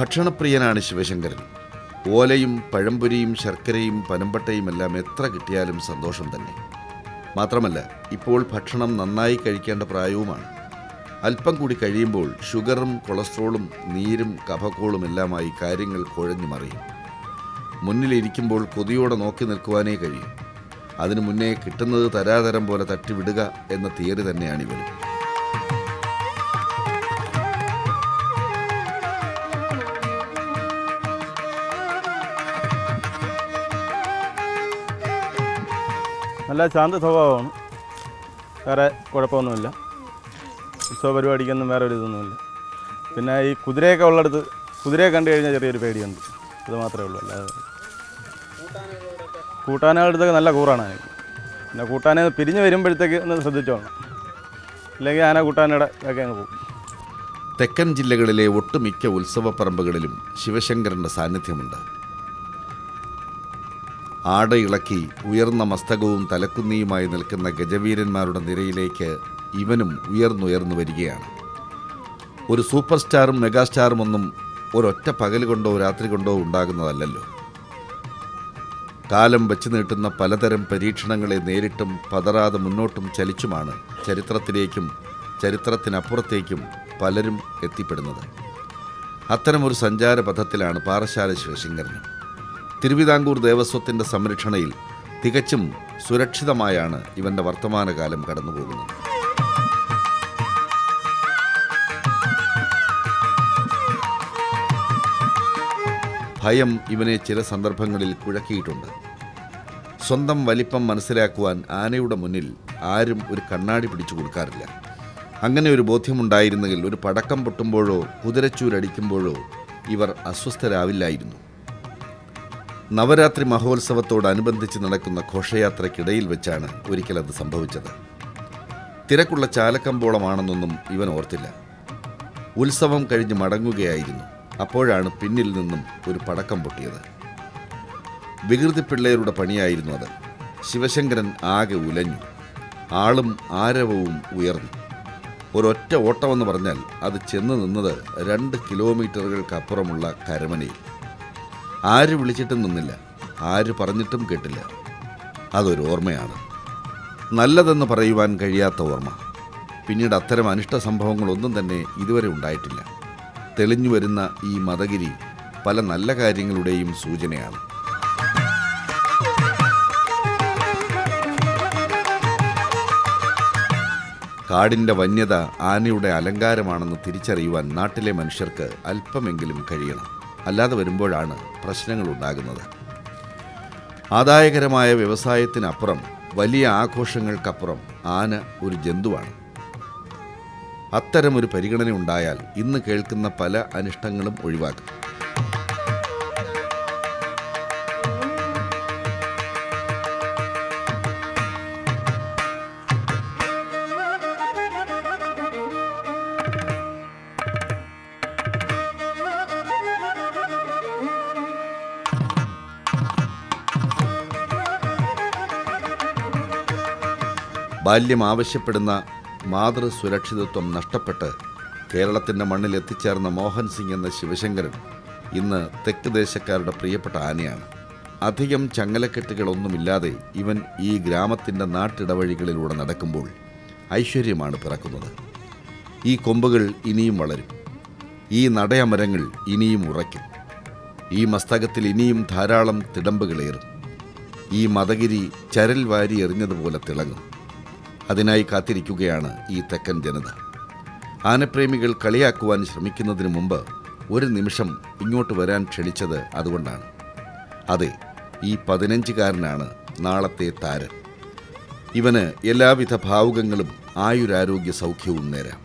ഭക്ഷണപ്രിയനാണ് ശിവശങ്കരൻ. ഓലയും പഴംപൊരിയും ശർക്കരയും പനമ്പട്ടയും എല്ലാം എത്ര കിട്ടിയാലും സന്തോഷം തന്നെ. മാത്രമല്ല, ഇപ്പോൾ ഭക്ഷണം നന്നായി കഴിക്കേണ്ട പ്രായവുമാണ്. അല്പം കൂടി കഴിയുമ്പോൾ ഷുഗറും കൊളസ്ട്രോളും നീരും കഫക്കോളും എല്ലാമായി കാര്യങ്ങൾ കുഴഞ്ഞു മറിയും. മുന്നിലിരിക്കുമ്പോൾ കൊതിയോടെ നോക്കി നിൽക്കുവാനേ കഴിയും. അതിനു മുന്നേ കിട്ടുന്നത് തരാതരം പോലെ തട്ടിവിടുക എന്ന തിയറി തന്നെയാണിവനും. നല്ല ശാന്ത സ്വഭാവമാണ്, വേറെ കുഴപ്പമൊന്നുമില്ല. ഉത്സവ പരിപാടിക്കൊന്നും വേറെ ഒരു ഇതൊന്നുമില്ല. പിന്നെ ഈ കുതിരയൊക്കെ ഉള്ളിടത്ത് കുതിരയെ കണ്ടു കഴിഞ്ഞാൽ ചെറിയൊരു പേടിയുണ്ട്, അത് മാത്രമേ ഉള്ളൂ. അല്ലാതെ കൂട്ടാനകളുടെ അടുത്തൊക്കെ നല്ല കൂറാണ് എനിക്ക്. പിന്നെ കൂട്ടാനെ പിരിഞ്ഞ് വരുമ്പോഴത്തേക്ക് ഒന്ന് ശ്രദ്ധിച്ചോളണം, ഇല്ലെങ്കിൽ ആന കൂട്ടാനയുടെ ഒക്കെ അങ്ങ് പോകും. തെക്കൻ ജില്ലകളിലെ ഒട്ടുമിക്ക ഉത്സവപ്പറമ്പുകളിലും ശിവശങ്കരൻ്റെ സാന്നിധ്യമുണ്ട്. ആട ഇളക്കി ഉയർന്ന മസ്തകവും തലക്കുന്നിയുമായി നിൽക്കുന്ന ഗജവീരന്മാരുടെ നിരയിലേക്ക് ഇവനും ഉയർന്നുയർന്നു വരികയാണ്. ഒരു സൂപ്പർ സ്റ്റാറും മെഗാസ്റ്റാറും ഒന്നും ഒരൊറ്റ പകൽ കൊണ്ടോ രാത്രി കൊണ്ടോ ഉണ്ടാകുന്നതല്ലല്ലോ. കാലം വച്ചു നീട്ടുന്ന പലതരം പരീക്ഷണങ്ങളെ നേരിട്ടും പതറാതെ മുന്നോട്ടും ചലിച്ചുമാണ് ചരിത്രത്തിലേക്കും ചരിത്രത്തിനപ്പുറത്തേക്കും പലരും എത്തിപ്പെടുന്നത്. അത്തരമൊരു സഞ്ചാരപഥത്തിലാണ് പാറശ്ശാല ശിവശങ്കരനും. തിരുവിതാംകൂർ ദേവസ്വത്തിൻ്റെ സംരക്ഷണയിൽ തികച്ചും സുരക്ഷിതമായാണ് ഇവൻ്റെ വർത്തമാനകാലം കടന്നുപോകുന്നത്. ഭയം ഇവനെ ചില സന്ദർഭങ്ങളിൽ കുഴക്കിയിട്ടുണ്ട്. സ്വന്തം വലിപ്പം മനസ്സിലാക്കുവാൻ ആനയുടെ മുന്നിൽ ആരും ഒരു കണ്ണാടി പിടിച്ചു കൊടുക്കാറില്ല. അങ്ങനെ ഒരു ബോധ്യമുണ്ടായിരുന്നെങ്കിൽ ഒരു പടക്കം പൊട്ടുമ്പോഴോ കുതിരച്ചൂരടിക്കുമ്പോഴോ ഇവർ അസ്വസ്ഥരാവില്ലായിരുന്നു. നവരാത്രി മഹോത്സവത്തോടനുബന്ധിച്ച് നടക്കുന്ന ഘോഷയാത്രയ്ക്കിടയിൽ വെച്ചാണ് ഒരിക്കലത് സംഭവിച്ചത്. തിരക്കുള്ള ചാലക്കമ്പോളമാണെന്നൊന്നും ഇവൻ ഓർത്തില്ല. ഉത്സവം കഴിഞ്ഞ് മടങ്ങുകയായിരുന്നു. അപ്പോഴാണ് പിന്നിൽ നിന്നും ഒരു പടക്കം പൊട്ടിയത്. വികൃതി പിള്ളേരുടെ പണിയായിരുന്നു അത്. ശിവശങ്കരൻ ആകെ ഉലഞ്ഞു. ആളും ആരവവും ഉയർന്നു. ഒരൊറ്റ ഓട്ടമെന്ന് പറഞ്ഞാൽ അത് ചെന്ന് നിന്നത് 2 കിലോമീറ്ററുകൾക്കപ്പുറമുള്ള കരമനയിൽ. ആര് വിളിച്ചിട്ടും നിന്നില്ല, ആര് പറഞ്ഞിട്ടും കേട്ടില്ല. അതൊരു ഓർമ്മയാണ്, നല്ലതെന്ന് പറയുവാൻ കഴിയാത്ത ഓർമ്മ. പിന്നീട് അത്തരം അനിഷ്ട സംഭവങ്ങളൊന്നും തന്നെ ഇതുവരെ ഉണ്ടായിട്ടില്ല. തെളിഞ്ഞു വരുന്ന ഈ മദഗിരി പല നല്ല കാര്യങ്ങളുടെയും സൂചനയാണ്. കാടിൻ്റെ വന്യത ആനയുടെ അലങ്കാരമാണെന്ന് തിരിച്ചറിയുവാൻ നാട്ടിലെ മനുഷ്യർക്ക് അല്പമെങ്കിലും കഴിയണം. അല്ലാതെ വരുമ്പോഴാണ് പ്രശ്നങ്ങളുണ്ടാകുന്നത്. ആദായകരമായ വ്യവസായത്തിനപ്പുറം, വലിയ ആഘോഷങ്ങൾക്കപ്പുറം ആന ഒരു ജന്തുവാണ്. അത്തരമൊരു പരിഗണന ഉണ്ടായാൽ ഇന്ന് കേൾക്കുന്ന പല അനിഷ്ടങ്ങളും ഒഴിവാക്കും. ബാല്യം ആവശ്യപ്പെടുന്ന മാതൃസുരക്ഷിതത്വം നഷ്ടപ്പെട്ട് കേരളത്തിൻ്റെ മണ്ണിൽ എത്തിച്ചേർന്ന മോഹൻ സിംഗ് എന്ന ശിവശങ്കരൻ ഇന്ന് തെക്ക് ദേശക്കാരുടെ പ്രിയപ്പെട്ട ആനയാണ്. അധികം ചങ്ങലക്കെട്ടുകളൊന്നുമില്ലാതെ ഇവൻ ഈ ഗ്രാമത്തിൻ്റെ നാട്ടിടവഴികളിലൂടെ നടക്കുമ്പോൾ ഐശ്വര്യമാണ് പിറക്കുന്നത്. ഈ കൊമ്പുകൾ ഇനിയും വളരും, ഈ നടയമരങ്ങൾ ഇനിയും ഉറയ്ക്കും, ഈ മസ്തകത്തിൽ ഇനിയും ധാരാളം തിടമ്പുകളേറും, ഈ മദഗിരി ചരൽ വാരി എറിഞ്ഞതുപോലെ തിളങ്ങും. അതിനായി കാത്തിരിക്കുകയാണ് ഈ തെക്കൻ ജനത. ആനപ്രേമികൾ കളിയാക്കുവാൻ ശ്രമിക്കുന്നതിന് മുമ്പ് ഒരു നിമിഷം ഇങ്ങോട്ട് വരാൻ ക്ഷണിച്ചത് അതുകൊണ്ടാണ്. അതെ, ഈ 15കാരനാണ് നാളത്തെ താരം. ഇവന് എല്ലാവിധ ഭാവുകങ്ങളും ആയുരാരോഗ്യ സൗഖ്യവും നേരാം.